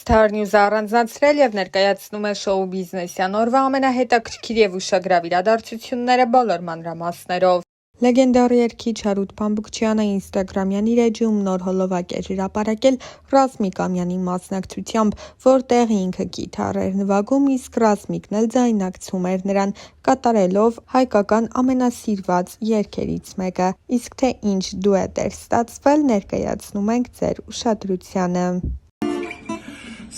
Star News-ը առանձնացրել եւ ներկայացնում է շոու բիզնեսյան օրվա ամենահետաքրքիր եւ ուշագրավ իրադարձությունները բոլոր մանրամասներով։ Լեգենդար երգիչ Հարութ Փամբուկչյանը ինստագրամյան իր էջում նոր հոլովակ է հրապարակել Ռազմիկ Ամյանի մասնակցությամբ, որտեղ ինքը կիթառ էր նվագում, իսկ Ռազմիկն էլ ձայնարկում էր նրան, կատարելով հայկական ամենասիրված երգերից մեկը։ Իսկ թե ինչ դուետ էր ստացվել, ներկայացնում ենք ձեր ուշադրությանը։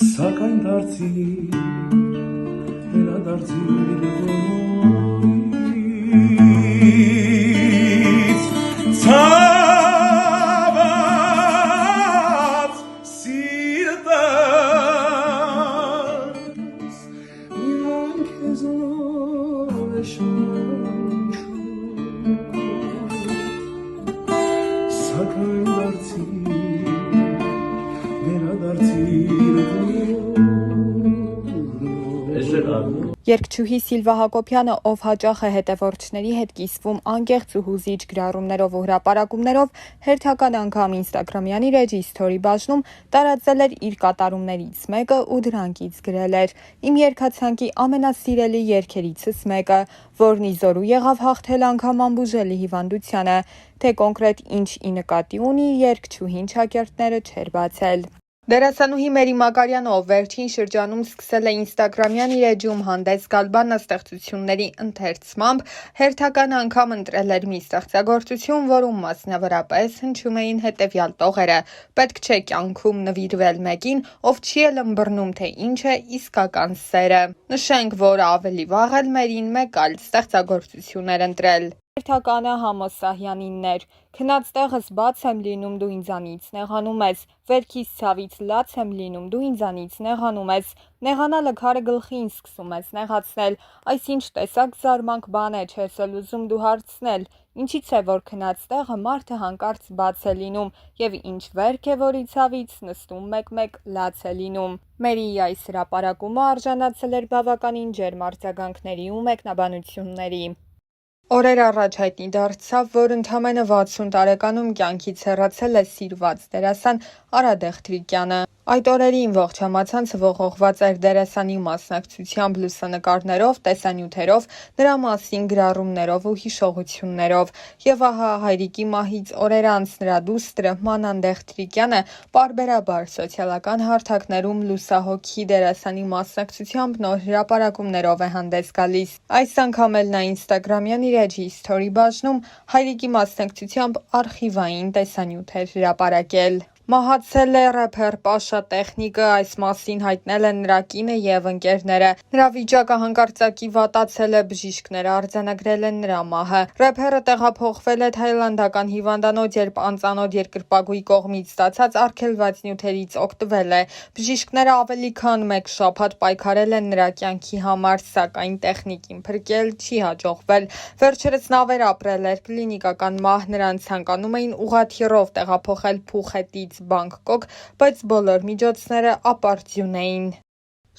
Սակայն դարձի, վերադարձի ցաված սիրտս միայն քեզնով է շնչում, սակայն դարձի, վերադարձի Երգչուհի Սիլվա Հակոբյանը, ով հաճախ է հետևորդների հետ կիսվում անկեղծ ու հուզիչ գրառումներով ու հրապարակումներով, հերթական անգամ ինստագրամյան իր էջի սթորի բաժնում տարածել էր իր կատարումներից մեկը ու դրանքից գրել էր. «Իմ երգացանկի ամենասիրելի երգերիցս մեկը, որն իզորու եղավ հաղթել անգամ անբուժելի հիվանդությանը, թե կոնկրետ ինչ ի նկատի ունի, երգչուհին ճակերտները չէր բացել»։ Դերասանուհի Մերի Մակարյանը, ով վերջին շրջանում սկսել է ինստագրամյան իր էջում հանդես գալ բանաստեղծությունների ընթերցմամբ, հերթական անգամ ընտրել էր մի ստեղծագործություն, որում մասնավորապես հնչում էին հետևյալ տողերը. «Պետք չէ կյանքում նվիրվել մեկին, ով չի էլ ըմբռնում, թե ինչ է իսկական սերը»։ Նշենք, որ ավելի վաղ էլ Մերին մեկ այլ ստեղծագործություն էր ընտրել։ Հերթականը Համոս Սահյանինն էր. «Քնած տեղս բաց եմ լինում, դու ինձանից նեղանում ես, վերքիս ցավից լաց եմ լինում, դու ինձանից նեղանում ես, նեղանալը քարը գլխին սկսում ես նեղացնել, այսինչ տեսակ զարմանք բան է, չես էլ ուզում դու հարցնել, ինչից է որ քնած տեղը մարդը հանկարծ բաց է լինում, եւ ինչ վերք է, որի ցավից նստում մեկ-մեկ լաց է լինում»։ Մերիի այս հրապարակումը արժանացել էր բավականին ջերմ արձագանքների ու մեկնաբանությունների։ Օրեր առաջ հայտնի դարձավ, որ ընդամենը 60 տարեկանում կյանքից հեռացել է սիրված դերասան Արա Դեղտրիկյանը։ Այդ օրերին ողջ համացանցը ողողված էր դերասանի մասնակցությամբ լուսանկարներով, տեսանյութերով, նրա մասին գրառումներով ու հիշողություններով։ Եվ ահա հայրիկի մահից օրեր անց նրա դուստրը Մանան Դեղտրիկյանը պարբերաբար սոցիալական հարթակներում լուսահոգի դերասանի մասնակցությամբ նոր հրապարակումներով է հանդես գալիս։ Այս անգամ էլ նա ինստագրամյան իր էջի սթորի բաժնում հայրիկի մասնակցությամբ արխիվային տեսանյութ էր հրապարակել։ Մահացել է рэփեր Պաշա Տեխնիկը, այս մասին հայտնել են նրա կինը եւ ընկերները։ Նրա վիճակը հանկարծակի վատացել է, բժիշկները արձանագրել են նրա մահը։ Рэփերը տեղափոխվել է թայլանդական հիվանդանոց, երբ անծանոթ երկրպագուի կողմից ստացած արգելված նյութերից օգտվել է։ Բժիշկները ավելի քան մեկ շաբաթ պայքարել են նրա կյանքի համար, սակայն տեխնիկին փրկել չի հաջողվել։ Վերջերս նա վերապրել էր, կլինիկական մահ նրան ցանկանում էին ուղղաթիռով տեղափոխել Փուխետից Բանգկոկ, բայց բոլոր միջոցները ապարդյուն էին։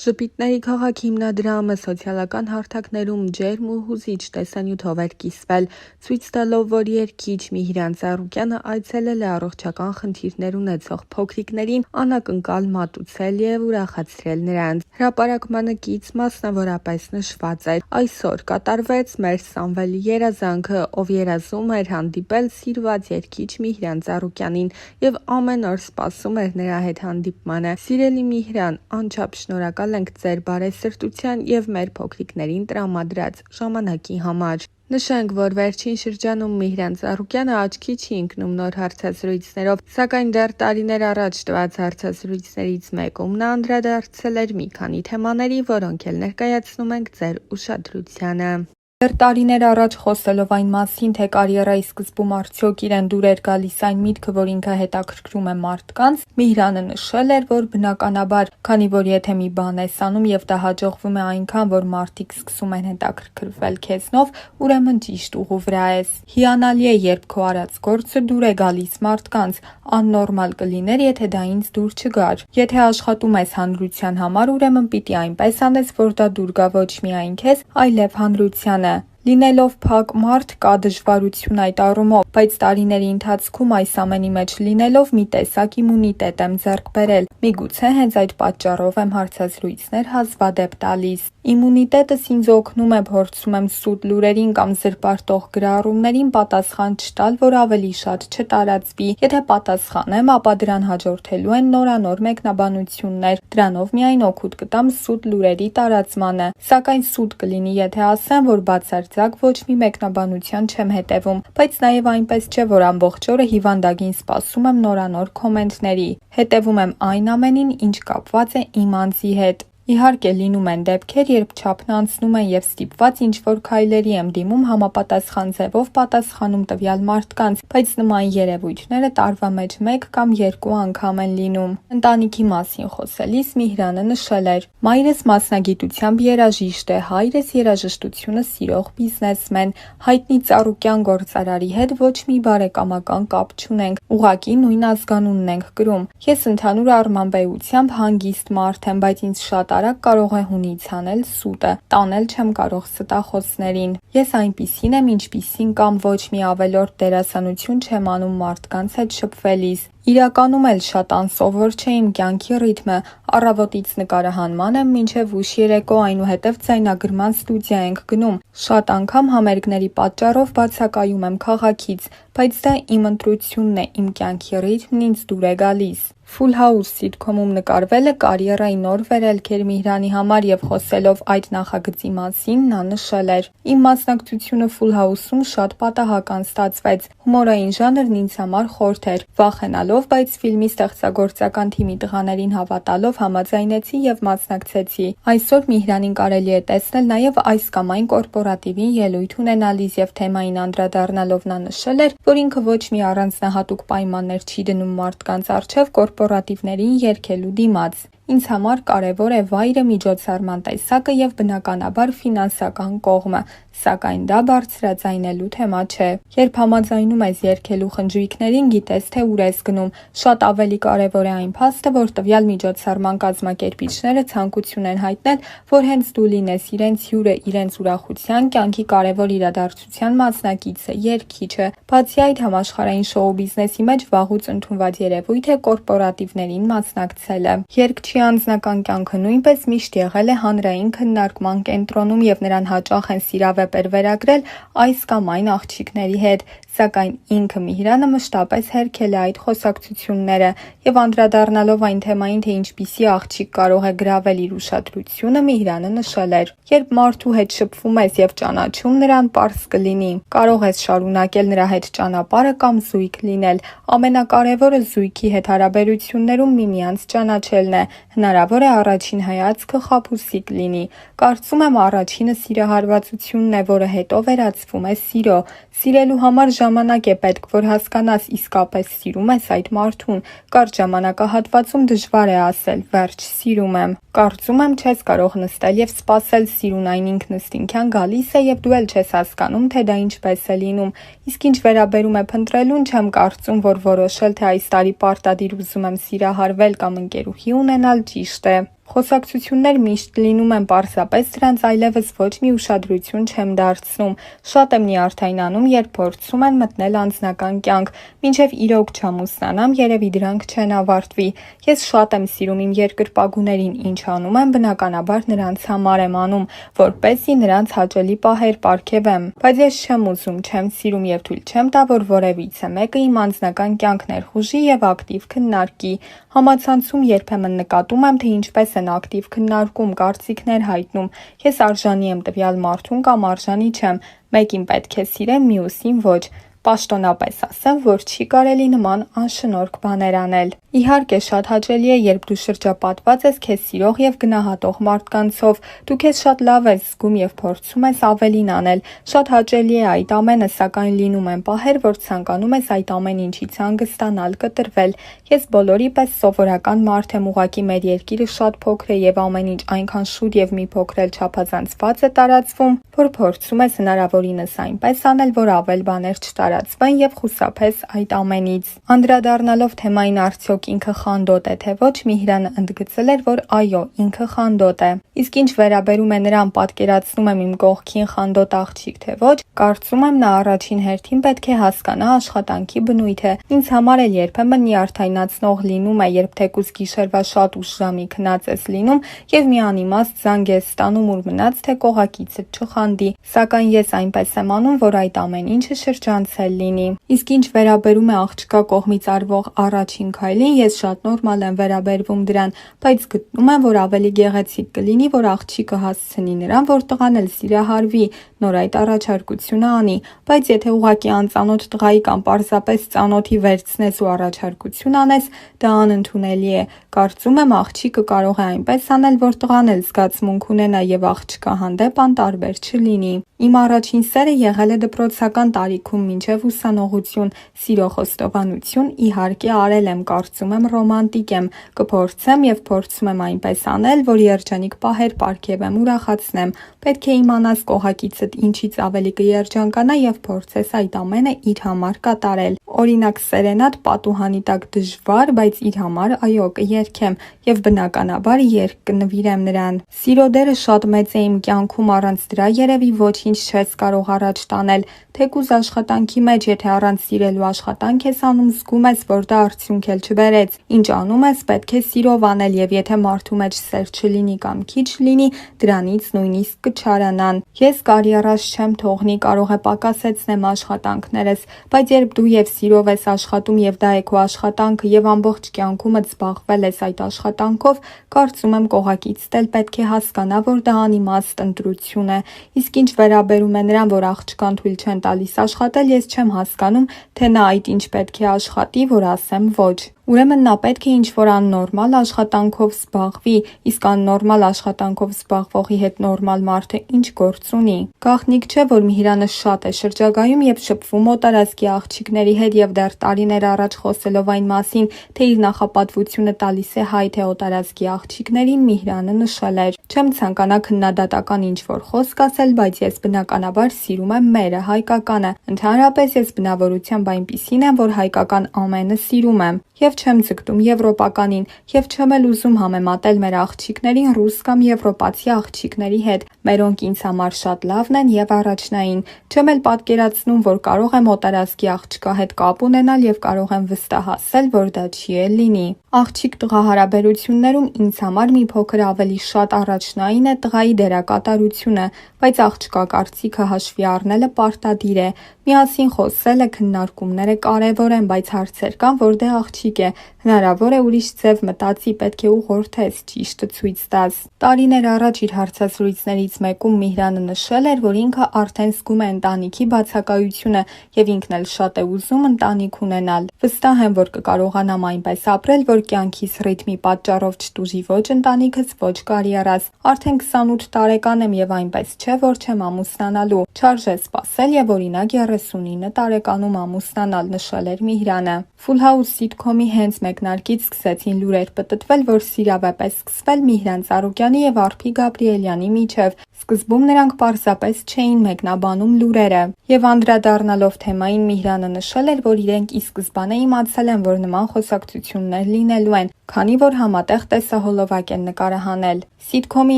Ժպիտների քաղաք հիմնադրամը սոցիալական հարթակներում ջերմ ու հուզիչ տեսանյութով էր կիսվել, ցույց տալով, որ երգիչ Միհիրան Ծառուկյանը այցելել է առողջական խնդիրներ ունեցող փոքրիկներին անակնկալ մատուցել եւ ուրախացրել նրանց։ Հրապարակմանը կից մասնավորապես նշված էր. «Այսօր կատարվեց մեր Սամվելի երազանքը, ով երազում էր հանդիպել սիրված երգիչ Միհիրան Ծառուկյանին եւ ամեն օր սպասում էր նրա հետ հանդիպմանը։ Սիրելի Միհիրան, անչափ շնորհակալ ենք ձեր բարեսրտության եւ մեր փոքրիկներին տրամադրած ժամանակի համար»։ Նշենք, որ վերջին շրջանում Միհիրան Ծառուկյանը աչքի չի ընկնում նոր հարցազրույցներով, սակայն դեռ տարիներ առաջ տված հարցազրույցներից մեկում նա անդրադարձել էր մի քանի թեմաների, որոնք էլ ներկայացնում ենք ձեր ուշադրությանը։ Դեռ տարիներ առաջ խոսելով այն մասին, թե կարիերայի սկզբում արդյոք իրեն դուր էր գալիս այն միտքը, որ ինքը հետաքրքրում է մարդկանց, Միհիրանը նշել էր, որ բնականաբար, քանի որ եթե մի բան ես անում եւ դա հաջողվում է այնքան, որ մարդիկ սկսում են հետաքրքրվել քեզնով, ուրեմն ճիշտ ուղու վրա ես։ Հիանալի է, երբ քո արած գործը դուր է գալիս մարդկանց, աննորմալ կլիներ, եթե դա ինձ դուր չգար։ Եթե աշխատում ես հանրության համար, ուրեմն պիտի այնպես անես, որ դա դուր գա ոչ միայն քեզ, այլև հանրությանը։ Լինելով փակ մարդ կա դժվարություն այդ առումով, բայց տարիների ընթացքում այս ամենի մեջ լինելով մի տեսակ իմունիտետ եմ ձեռք բերել։ Միգուցե հենց այդ պատճառով եմ հարցազրույցներ հազվադեպ տալիս։ Իմունիտետս ինձ օգնում է, փորձում եմ սուտ լուրերին կամ զրպարտող գրառումներին պատասխան չտալ, որ ավելի շատ չտարածվի։ Եթե պատասխանեմ, ապա դրան հաջորդելու են նորանոր մեկնաբանություններ։ Դրանով միայն օգուտ կտամ սուտ լուրերի տարածմանը։ Սակայն սուտ կլինի, եթե ասեմ, որ բացարձակ ոչ մի մեկնաբանության չեմ հետևում, բայց նաև այնպես չէ, որ ամբողջ օրը հիվանդագին սպասում եմ նորանոր կոմենտների։ Հետևում եմ այն ամենին, ինչ կապված է իմ անձի հետ։ Իհարկե լինում են դեպքեր, երբ չափն անցնում են եւ ստիպված ինչ-որ քայլերի եմ դիմում համապատասխան ձևով պատասխանում տվյալ մարդկանց, բայց նման երևույթները տարվա մեջ 1 կամ 2 անգամ են լինում։ Ընտանիքի մասին խոսելիս Միհրանը նշել էր. «Մայրս մասնագիտությամբ երաժիշտ է, հայրս երաժշտությունը սիրող բիզնեսմեն, հայտնի ծառուկյան գործարարի հետ ոչ մի բարեկամական կապ չունենք, ուղղակի նույն ազգանունն ենք կրում։ Ես ընդհանուր առմամբ էությամբ հանգիստ մարդ եմ, բայց ինձ շատ արագ կարող է հունից հանել սուտը, տանել չեմ կարող ստախոսներին։ Ես այնպիսին եմ, ինչպիսին կամ ոչ մի ավելորդ դերասանություն չեմ անում մարդկանց հետ շփվելիս։ Իրականում էլ շատ անսովոր չէ իմ կյանքի ռիթմը, առավոտից նկարահանման եմ մինչև ուշ երեկո, այնուհետև ձայնագրման ստուդիա ենք գնում։ Շատ անգամ համերգների պատճառով բացակայում եմ քաղաքից, բայց դա իմ ընտրությունն է, իմ կյանքի ռիթմն ինձ դուր է գալիս»։ Full House սիթքոմում նկարվելը կարիերայի նոր վերելք էր Միհրանի համար եւ խոսելով այդ նախագծի մասին նա նշել էր. «Իմ մասնակցությունը Full House-ում շատ պատահական ստացվեց, հումորային ժանրն ինձ համար խորթ էր, վախենալով, բայց ֆիլմի ստեղծագործական թիմի տղաներին հավատալով համաձայնեցի եւ մասնակցեցի։ Այսօր Միհրանին կարելի է տեսնել նաեւ այս կամ այն կորպորատիվին ելույթ ունենալիս եւ թեմային անդրադառնալով նա նշել էր, որ ինքը ոչ մի առանձնահատուկ պայմաններ չի դնում մարդկանց առջեւ կորպորատիվներին երգելու դիմաց։ Ինձ համար կարևոր է վայրը, միջոցառման տեսակը եւ բնականաբար ֆինանսական կողմը, սակայն դա բարձրաձայնելու թեմա չէ։ Երբ համաձայնում ես երգելու խնջույքներին, գիտես թե ուր ես գնում։ Շատ ավելի կարևոր է այն փաստը, որ տվյալ միջոցառման կազմակերպիչները ցանկություն են հայտնել, որ հենց դու լինես իրենց հյուրը, իրենց ուրախության, կյանքի կարևոր իրադարձության մասնակիցը, երգիչը։ Բացի այդ, համաշխարհային շոու բիզնեսի մեջ վաղուց ընդունված երևույթ է կորպորատիվներին մասնակցելը։ Երգչի անձնական կյանքը նույնպես միշտ եղել է հանրային քննարկման կենտրոնում եւ նրան հաճախ են սիրավեպեր վերագրել այս կամ այն աղջիկների հետ, սակայն ինքը Միհրանը մշտապես հերքել է այդ խոսակցությունները եւ անդրադառնալով այն թեմային, թե ինչպիսի աղջիկ կարող է գրավել իր ուշադրությունը, Միհրանը նշել էր. «Երբ մարդու հետ շփվում ես եւ ճանաչում նրան, պարզ կլինի։ Կարող ես շարունակել նրա հետ ճանապարհը կամ զույգ լինել։ Ամենակարևորը զույգի հետ հարաբերություններում միմյանց ճանաչելն է։ Հնարավոր է առաջին հայացքը խաբուսիկ լինի։ Կարծում եմ առաջինը սիրահարվածությունն է, որը հետո վերածվում է սիրո։ Սիրելու համար ժամանակ է պետք, որ հասկանաս իսկապես սիրում ես այդ մարդուն։ Կարճ ժամանակահատվածում դժվար է ասել վերջ սիրում եմ։ Կարծում եմ չես կարող նստել եւ սպասել սիրունային ինքնըստինքյան գալիս է եւ դու էլ չես հասկանում, թե դա ինչպես է լինում։ Իսկ ինչ վերաբերում է փնտրելուն, չեմ կարծում, որ որոշել, թե այս տարի պարտադիր ուզում եմ սիրահարվել կամ ընկերուհի ունենալ ճիշտ է։ Խոսակցություններ միշտ լինում են, պարզապես դրանց այլևս ոչ մի ուշադրություն չեմ դարձնում։ Շատ եմ նյարդայնանում, երբ փորձում են մտնել անձնական կյանք, մինչև իրոք չամուսնանամ, երևի դրանք չեն ավարտվի։ Ես շատ եմ սիրում իմ երկրպագուներին, ինչ անում եմ, բնականաբար նրանց համար եմ անում, որպեսզի նրանց հաճելի պահեր պարգևեմ։ Բայց ես չեմ ուզում, չեմ սիրում եւ թույլ չեմ տա, որ որևիցե մեկը իմ անձնական կյանքն ներխուժի եւ ակտիվ քննարկի։ Համացանցում երբեմն նկատում եմ, թե ինչպես են ակտիվ քննարկում, կարծիքներ հայտնում։ Ես արժանի եմ տվյալ մարդուն կամ արժանի չեմ։ Մեկին պետք է սիրեմ, մյուսին ոչ։ Պաշտոնապես ասեմ, որ չի կարելի նման անշնորհք բաներ անել։ Իհարկե շատ հաճելի է, երբ դու շրջապատված ես քեզ սիրող եւ գնահատող մարդկանցով, դու քեզ շատ լավ ես զգում եւ փորձում ես ավելին անել։ Շատ հաճելի է այդ ամենը, սակայն լինում են պահեր, որ ցանկանում ես այդ ամեն ինչից հանգստանալ, կտրվել։ Ես բոլորի պես սովորական մարդ եմ, ուղղակի մեր երկիրը շատ փոքր է եւ ամեն ինչ այնքան շուտ եւ մի փոքր էլ չափազանցված է տարածվում, որ փորձում ես հնարավորինս այնպես անել, որ ավել բաներ չտարածվեն չտարածվեն եւ խուսափես այդ ամենից։ Անդրադառնալով թեմային արդյոք ինքը խանդոտ է թե ոչ, Միհրանը ընդգծել էր, որ այո, ինքը խանդոտ է։ Իսկ ինչ վերաբերում է նրան պատկերացնում եմ իմ կողքին խանդոտ աղջիկ թե ոչ, կարծում եմ նա առաջին հերթին պետք է հասկանա աշխատանքի բնույթը։ Ինձ համար էլ երբեմն նյարդայնացնող լինում է, երբ թեկուզ գիշերվա շատ ուշ ժամի քնած ես լինում եւ մի անիմաստ զանգ ես ստանում, ուր մնաց թե կողակիցդ չխանդի, սակայն ես այնպես եմ անում, որ այդ ամեն ինչը շրջանցել լինի։ Իսկ ինչ վերաբերում է աղջկա կողմից արվող առաջին քայլին, ես շատ նորմալ եմ վերաբերվում դրան, բայց գտնում եմ, որ ավելի գեղեցիկ կլինի, որ աղջիկը հասցնի նրան, որ տղան էլ սիրահարվի, նոր այդ առաջարկությունը անի, բայց եթե ուղղակի անծանոթ տղայի կամ պարզապես ծանոթի վերցնես ու առաջարկություն անես, դա անընդունելի է։ Կարծում եմ աղջիկը կարող է այնպես անել, որ տղան էլ զգացմունք ունենա եւ աղջկա հանդեպ անտարբեր չլինի։ Իմ առաջին սերը եղել է դպրոցական տարիքում մինչև ուսանողություն, սիրո խոստովանություն իհարկե արել եմ, կարծում եմ ռոմանտիկ եմ, կփորձեմ եւ փորձում եմ այնպես անել, որ երջանիկ պահեր պարգևեմ, ուրախացնեմ։ Պետք է իմանաս կողակիցդ ինչից ավելի կերջանկանա եւ փորձես այդ ամենը իր համար կատարել։ Օրինակ սերենադ պատուհանի տակ դժվար, բայց իր համար այո կերքեմ եւ բնականաբար երգ կնվիրեմ նրան։ Սիրո դերը շատ մեծ է իմ կյանքում, առանց դրա երևի ոչինչ չես կարող առաջ տանել։ Թեկուզ աշխատանքի մեջ, եթե առանց սիրելու աշխատանք ես անում, զգում ես, որ դա արդյունք էլ չբերեց։ Ինչ անում ես, պետք է սիրով անել եւ եթե մարդու մեջ սեր չլինի կամ քիչ լինի, դրանից նույնիսկ կչարանան։ Ես կարիերաս չեմ թողնի, կարող է պակասեցնեմ աշխատանքներս, բայց երբ դու եւ սիրով ես աշխատում եւ դա է քո աշխատանքը եւ ամբողջ կյանքումդ զբաղվել ես այդ աշխատանքով, կարծում եմ կողակիցդ էլ պետք է հասկանա, որ դա անիմաստ ընտրություն է։ Իսկ ինչ վերաբերում է նրան, որ աղջկան թույլ չեն տալիս աշխատել, ես չեմ հասկանում, թե նա այդ ինչ պետք է աշխատի, որ ասեմ ոչ։ Ուրեմն նա պետք է ինչ-որ աննորմալ աշխատանքով զբաղվի, իսկ աննորմալ աշխատանքով զբաղվողի հետ նորմալ մարդը ինչ գործ ունի։ Գաղտնիք չէ, որ Միհրանը շատ է շրջագայում եւ շփվում օտարազգի աղջիկների հետ եւ դեռ տարիներ առաջ խոսելով այն մասին, թե իր նախապատվությունը տալիս է հայ թե օտարազգի աղջիկներին, Միհրանը նշել էր. Չեմ ցանկանա քննադատական ինչ-որ խոսք ասել, բայց ես բնականաբար սիրում եմ մերը, հայկականը։ Ընդհանրապես ես բնավորությամբ այնպիսին եմ, որ հայկական ամենը սիրում եմ։ Եվ չեմ ձգտում եվրոպականին, եւ չեմ էլ ուզում համեմատել մեր աղջիկներին ռուս կամ եվրոպացի աղջիկների հետ, մերոնք ինձ համար շատ լավն են եւ առաջնային։ Չեմ էլ պատկերացնում, որ կարող եմ օտարազգի աղջկա հետ կապ ունենալ եւ կարող եմ վստահացնել, որ դա չի էլ լինի։ Աղջիկ-տղա հարաբերություններում ինձ համար մի փոքր ավելի շատ առաջնային է տղայի դերակատարությունը, բայց աղջկա կարծիքը հաշվի առնելը պարտադիր է։ Միասին խոսելը, քննարկումները կարևոր են, բայց հարցեր կան, որտեղ աղջիկ է, հնարավոր է ուրիշ ձև մտածի, պետք է ուղղորդես, ճիշտը ցույց տաս։ Տարիներ առաջ իր հարցազրույցներից մեկում Միհրանը նշել էր, որ ինքը արդեն զգում է ընտանիքի բացակայությունը եւ ինքն էլ շատ է ուզում ընտանիք ունենալ։ Վստահ եմ, որ կկարողանամ այնպես ապրել, որ կյանքիս ռիթմի պատճառով չտուժի ոչ ընտանիքս, ոչ կարիերաս։ Արդեն 28 տարեկան եմ եւ այնպես չէ, որ չեմ ամուսնանալու։ Չարժե սպասել եւ օրինակ 39 տարեկանում ամուսնանալ, նշել էր Միհրանը։ Full House սիթքոմի հենց մեկնարկից սկսեցին լուրեր պտտվել, որ սիրավեպ է սկսվել Միհրան Ծառուկյանի եւ Արփի Գաբրիելյանի միջև։ Սկզբում նրանք պարզապես չէին մեկնաբանում լուրերը։ Եվ անդրադառնալով թեմային, Միհրանը նշել էր, որ իրենք ի սկզբանե իմացել են, որ նման խոսակցություններ լինելու են, քանի որ համատեղ տեսահոլովակ են նկարահանել։ Սիթքոմի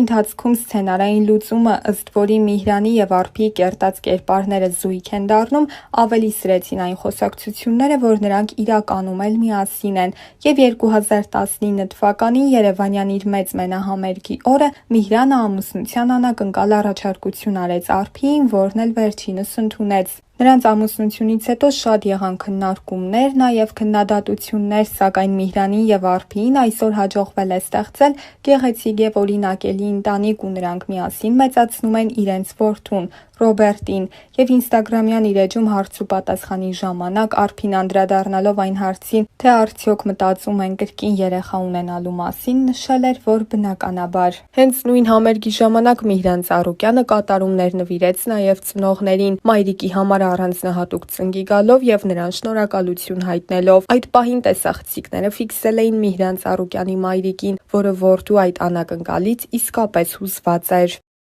ընթացքում սցենարային լուծումը, ըստ որի Միհրանի եւ Արփի կերտած կերպարները զույգ են դառնում, ավելի սրեցին այն խոսակցությունները, որ նրանք իրականում էլ միասին են։ Եվ 2019 թվականին Երևանյան իր մեծ մենահամերգի օրը Միհրանը ամուսնության անակնկալ առաջարկություն արեց Արփիին, որն էլ վերջինս ընդունեց։ Նրանց ամուսնությունից հետո շատ եղան քննարկումներ, նաև քննադատություններ, սակայն Միհրանին եւ Արփիին այսօր հաջողվել է ստեղծել գեղեցիկ եւ օրինակելի ընտանիք ու նրանք միասին մեծացնում են իրենց որդուն Ռոբերտին եւ ինստագրամյան իր էջում հարց ու պատասխանի ժամանակ Արփին անդրադառնալով այն հարցին, թե արդյոք մտածում են կրկին երեխա ունենալու մասին, նշել էր, որ բնականաբար։ Հենց նույն համերգի ժամանակ Միհրան Ծառուկյանը կատարումներ նվիրեց նաև ծնողներին, մայրիկի համար առանձնահատուկ ծնկի գալով եւ նրան շնորհակալություն հայտնելով։ Այդ պահին տեսախցիկները ֆիքսել էին Միհրան Ծառուկյանի մայրիկին, որը որդու այդ անակնկալից իսկապես հուզված էր։